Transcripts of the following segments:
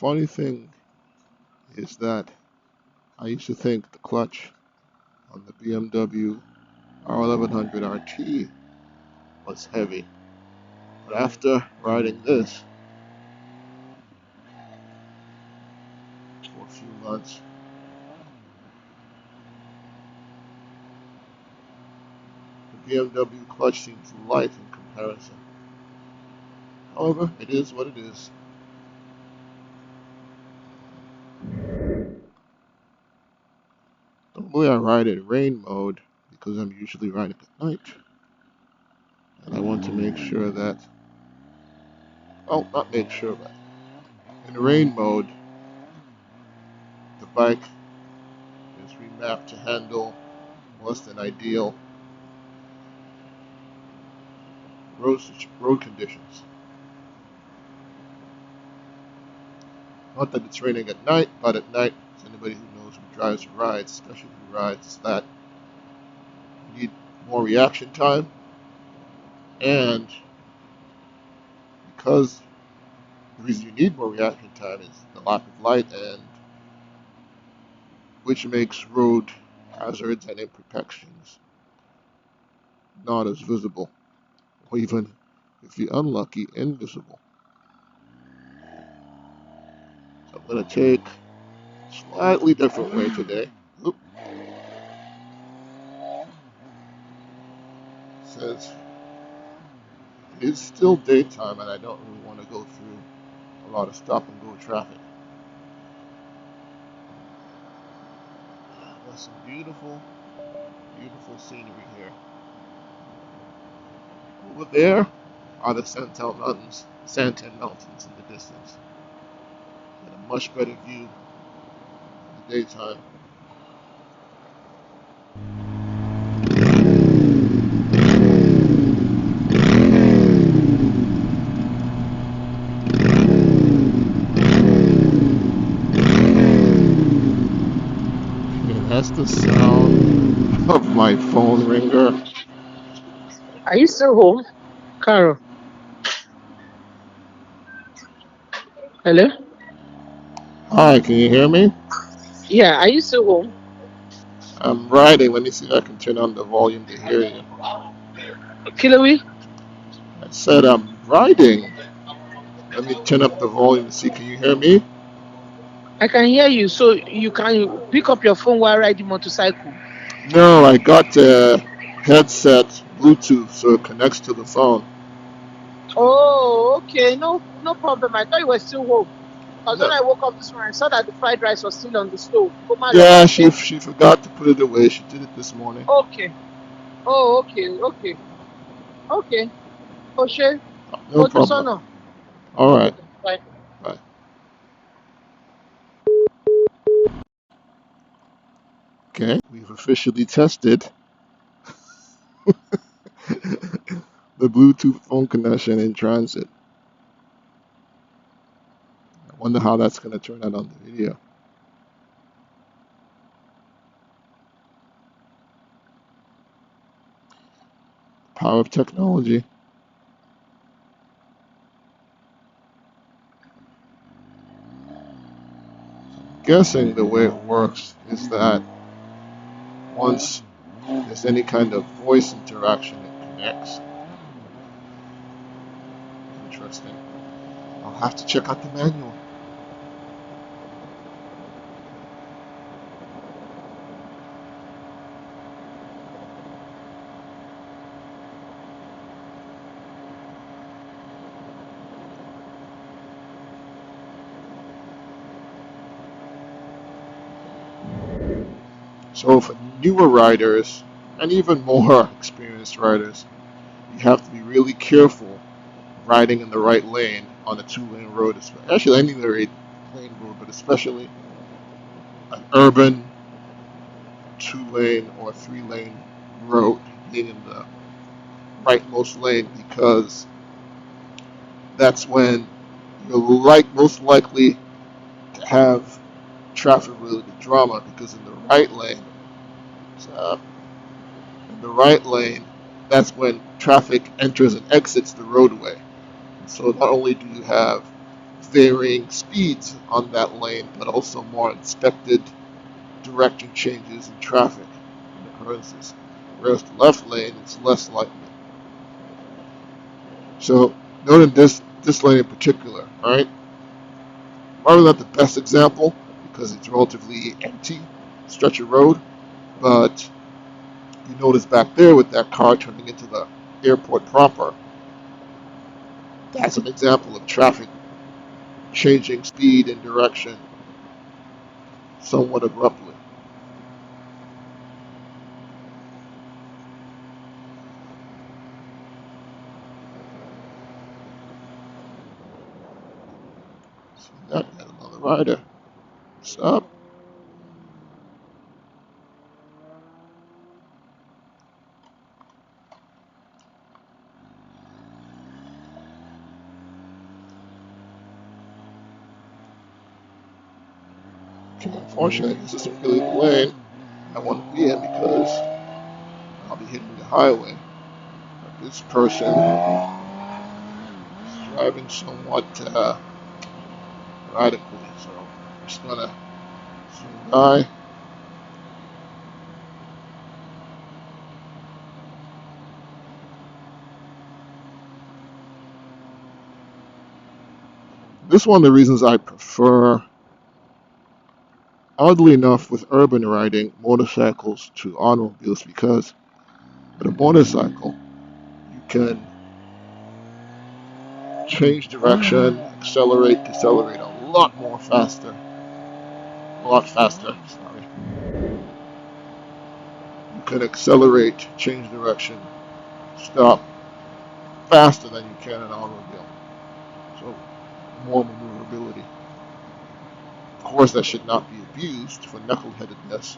funny thing is that I used to think the clutch on the BMW R1100 RT was heavy, but after riding this for a few months, the BMW clutch seems light in comparison. However, it is what it is. Normally I ride in rain mode because I'm usually riding at night, and I want to make sure that, oh, not make sure, but in rain mode, the bike is remapped to handle less than ideal road conditions. Not that it's raining at night, but at night, as anybody who knows who drives or rides, especially who rides, that you need more reaction time, and because the reason you need more reaction time is the lack of light, and which makes road hazards and imperfections not as visible, or even, if you're unlucky, invisible. So I'm going to take a slightly different way today. Oop. Since it's still daytime and I don't really want to go through a lot of stop and go traffic. There's some beautiful, beautiful scenery here. Over there are the Santan Mountains in the distance. And a much better view in the daytime. And that's the sound of my phone ringer. Are you still home, Carol? Hello? Hi, can you hear me? Yeah, are you still home? I'm riding. Let me see if I can turn on the volume to hear you. Kilowi? I said I'm riding. Let me turn up the volume to see. Can you hear me? I can hear you, so you can pick up your phone while riding motorcycle. No, I got a headset Bluetooth so it connects to the phone. Oh, okay. No problem. I thought you were still home. Because when No. I woke up this morning, I saw that the fried rice was still on the stove. Yeah, she forgot to put it away. She did it this morning. Okay. Oh, okay. Okay. Oshe, No problem. Modusono. All Okay, right. bye. Bye. Okay, we've officially tested the Bluetooth phone connection in transit. I wonder how that's going to turn out on the video. Power of technology. Guessing the way it works is that once there's any kind of voice interaction, it connects. Interesting. I'll have to check out the manual. So for newer riders, and even more experienced riders, you have to be really careful riding in the right lane on a two-lane road, actually any lane road, but especially an urban two-lane or three-lane road, being in the rightmost lane, because that's when you're most likely to have traffic-related drama, because in the right lane, uh, that's when traffic enters and exits the roadway. So not only do you have varying speeds on that lane, but also more expected direction changes in traffic and occurrences. Whereas the left lane is less likely. So noting this lane in particular, all right? Probably not the best example because it's relatively empty stretch of road, but you notice back there with that car turning into the airport proper, that's an example of traffic changing speed and direction somewhat abruptly. So that got another rider. What's up? Unfortunately, this isn't really the lane I want to be in because I'll be hitting the highway. But this person is driving somewhat radically, so I'm just gonna zoom by. This is one of the reasons I prefer, oddly enough, with urban riding, motorcycles to automobiles, because with a motorcycle, you can change direction, accelerate, decelerate a lot more faster. A lot faster, sorry. You can accelerate, change direction, stop faster than you can in an automobile. So, more maneuverability. Of course, that should not be abused for knuckleheadedness,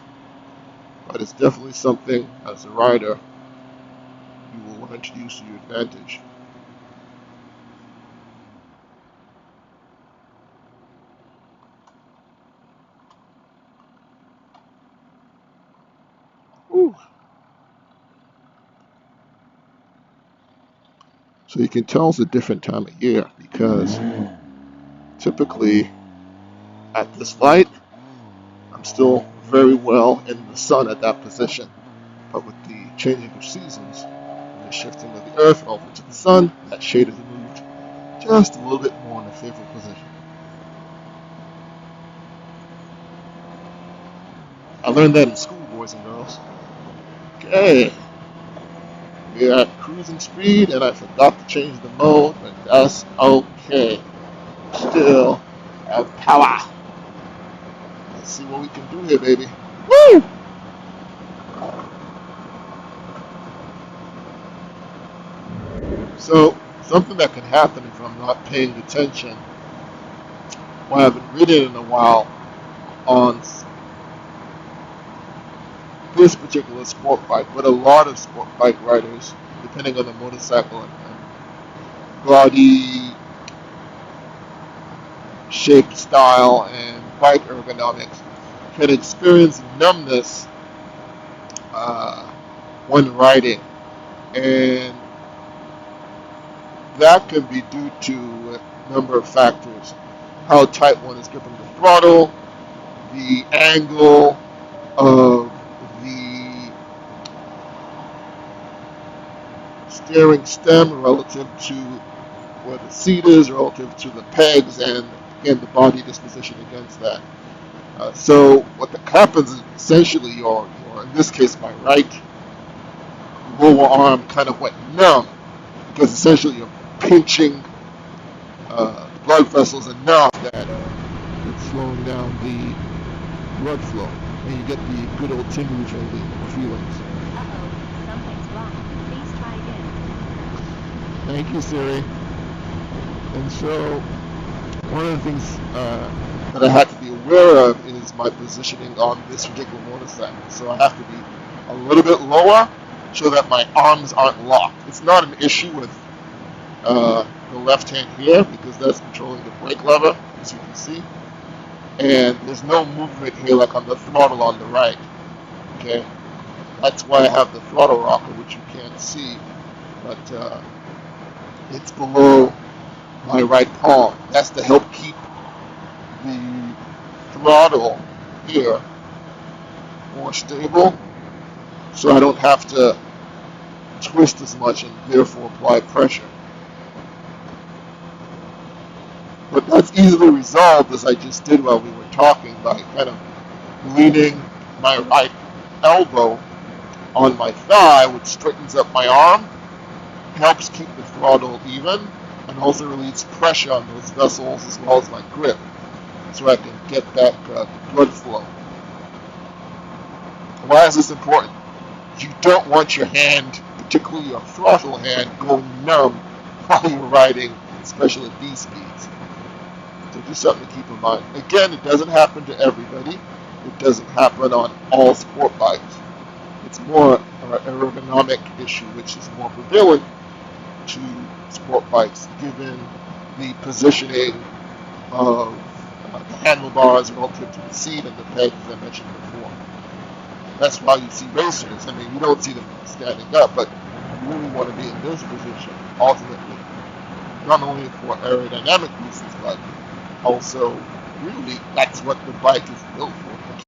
but it's definitely something, as a rider, you will learn to use to your advantage. Whew. So you can tell it's a different time of year because typically at this light, I'm still very well in the sun at that position. But with the changing of seasons, and the shifting of the earth over to the sun, that shade is moved just a little bit more in a favorable position. I learned that in school, boys and girls. Okay, we're at cruising speed, and I forgot to change the mode, but that's okay. Still have power. Let's see what we can do here, baby. Woo! So, something that can happen if I'm not paying attention, well, I haven't ridden in a while on this particular sport bike, but a lot of sport bike riders, depending on the motorcycle and body shape, style, and bike ergonomics, can experience numbness uh, when riding, and that can be due to a number of factors: how tight one is gripping the throttle, the angle of the steering stem relative to where the seat is, relative to the pegs, and again the body disposition against that. So what happens is essentially your, in this case my right lower arm kind of went numb because essentially you're pinching blood vessels enough that it's slowing down the blood flow, and you get the good old tingly feelings. Something's wrong. Please try again. Thank you, Siri. And so one of the things that I had to be aware of is my positioning on this particular motorcycle. So I have to be a little bit lower so that my arms aren't locked. It's not an issue with the left hand here because that's controlling the brake lever, as you can see. And there's no movement here like on the throttle on the right. Okay, that's why I have the throttle rocker, which you can't see, but it's below my right palm. That's to help keep the throttle here more stable, so I don't have to twist as much and therefore apply pressure. But that's easily resolved, as I just did while we were talking, by kind of leaning my right elbow on my thigh, which straightens up my arm, helps keep the throttle even, and also relieves pressure on those vessels as well as my grip, so I can get that blood flow. Why is this important? You don't want your hand, particularly your throttle hand, going numb while you're riding, especially at these speeds. So just something to keep in mind. Again, it doesn't happen to everybody. It doesn't happen on all sport bikes. It's more an ergonomic issue, which is more prevalent to sport bikes, given the positioning of the handlebars relative to the seat and the pegs, as I mentioned before. That's why you see racers. I mean, you don't see them standing up, but you really want to be in this position, ultimately, not only for aerodynamic reasons, but also, really, that's what the bike is built for.